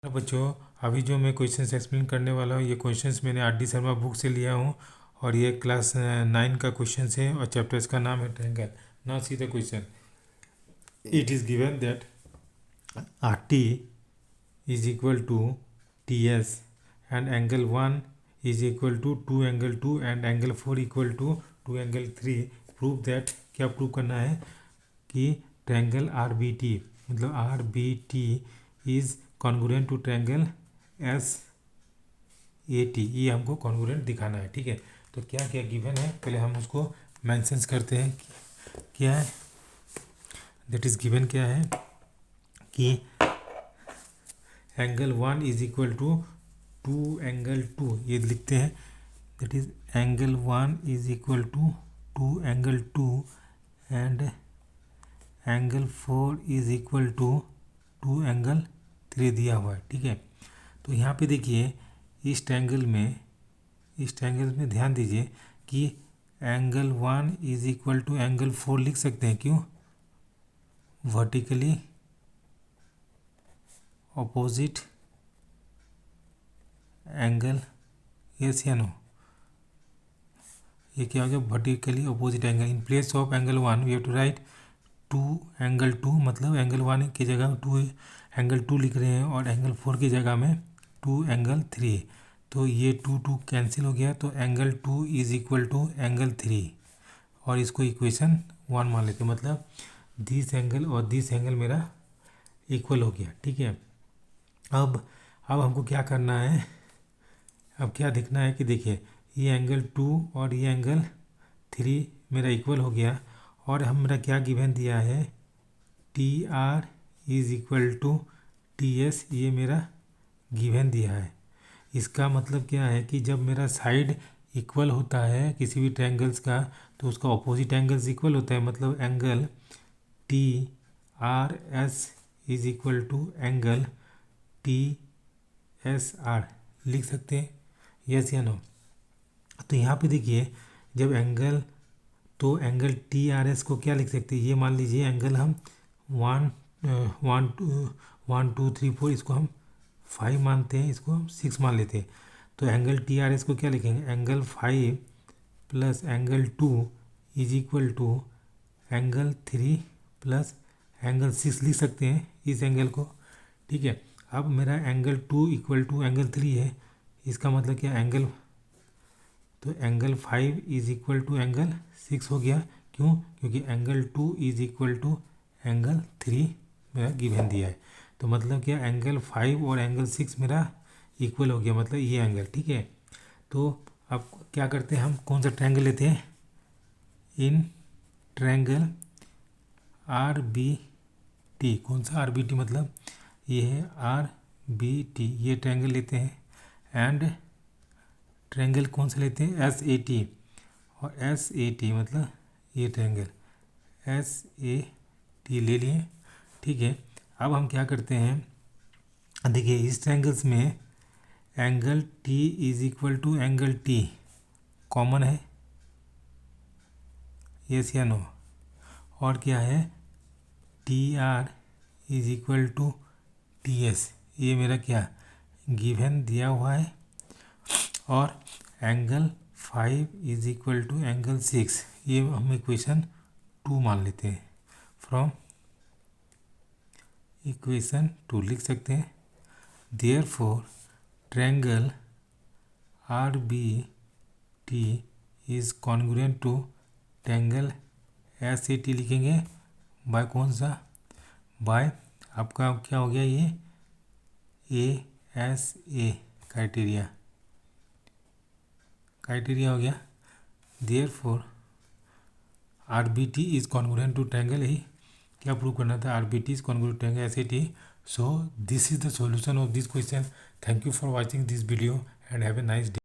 Hello बच्चों, अभी जो मैं क्वेश्चंस एक्सप्लेन करने वाला हूँ ये क्वेश्चंस मैंने आर डी शर्मा बुक से लिया हूँ और ये क्लास 9 का क्वेश्चंस है और चैप्टर्स का नाम है triangle. Now see the question. It is given that R T is equal to T S and angle 1 is equal to 2 angle 2 and angle 4 equal to 2 angle 3। Prove that, क्या prove करना है कि triangle R B T मतलब R B T is congruent to triangle S A T. ये हमको congruent दिखाना है। ठीक है, तो क्या क्या गिवन है पहले हम उसको मेंशंस करते हैं। क्या है दैट इज़ गिवन, क्या है कि angle 1 is equal to 2 angle 2, ये लिखते हैं। That is angle 1 is equal to 2 angle 2 and angle 4 is equal to 2 angle 3 दिया हुआ है। ठीक है, तो यहाँ पे देखिए इस ट्रायंगल में ध्यान दीजिए कि angle 1 is equal to angle 4 लिख सकते हैं। क्यों? वर्टिकली ऑपोजिट एंगल, यस या नो? ये क्या हो गया? Vertically opposite angle. In place of angle 1 we have to write 2 angle 2, मतलब एंगल 1 की जगह 2 एंगल 2 लिख रहे हैं और एंगल 4 की जगह में 2 एंगल 3। तो ये 2 कैंसिल हो गया, तो angle 2 is equal to angle 3 और इसको इक्वेशन 1 मान लेते हैं। मतलब दिस एंगल और दिस एंगल मेरा इक्वल हो गया। ठीक है, अब हमको क्या करना है, अब क्या देखना है कि देखिए ये एंगल 2 और ये एंगल 3 मेरा इक्वल हो गया और हम मेरा क्या गिवन दिया है, T R is equal to T S, ये मेरा गिवन दिया है। इसका मतलब क्या है कि जब मेरा साइड इक्वल होता है किसी भी ट्रायंगल्स का तो उसका ऑपोजिट एंगल्स इक्वल होता है। मतलब angle T R S is equal to angle T S R लिख सकते हैं, यस या नो? तो यहाँ पे देखिए जब एंगल, तो एंगल टी आर एस को क्या लिख सकते हैं, ये मान लीजिए एंगल हम 1 2 3 4 इसको हम 5 मानते हैं, इसको हम 6 मान लेते हैं। तो एंगल टी आर एस को क्या लिखेंगे, angle 5 plus angle 2 is equal to angle 3 plus angle 6 लिख सकते हैं इस एंगल को। ठीक है, अब मेरा एंगल 2 इक्वल टू एंगल 3 है, इसका मतलब क्या एंगल, तो angle 5 is equal to angle 6 हो गया। क्यों? क्योंकि angle 2 is equal to angle 3 मेरा गिवन दिया है। तो मतलब क्या एंगल 5 और एंगल 6 मेरा इक्वल हो गया, मतलब ये एंगल। ठीक है, तो अब क्या करते हैं, हम कौन सा ट्रायंगल लेते हैं, in triangle R B T. कौन सा आर बी टी? मतलब ये है आर बी टी, ये ट्रायंगल लेते हैं। एंड ट्रायंगल कौन सा लेते हैं, एस ए टी, और एस ए टी मतलब ये ट्रायंगल एस ए टी ले लिए। ठीक है, अब हम क्या करते हैं, देखिए इस ट्रायंगल्स में angle T is equal to angle T common है, यस या नो? और क्या है, T R is equal to T S, ये मेरा क्या गिवन दिया हुआ है। और angle 5 is equal to angle 6, ये हम इक्वेशन 2 मान लेते हैं। फ्रॉम इक्वेशन 2 लिख सकते हैं, therefore triangle R B T is congruent to triangle S A T लिखेंगे बाय कौन सा, बाय आपका क्या हो गया, ये ए एस ए क्राइटेरिया हो गया। Therefore R B T is congruent to triangle, यही क्या प्रूव करना था, R B T is congruent to triangle S A T. So this is the solution of this question. Thank you for watching this video and have a nice day.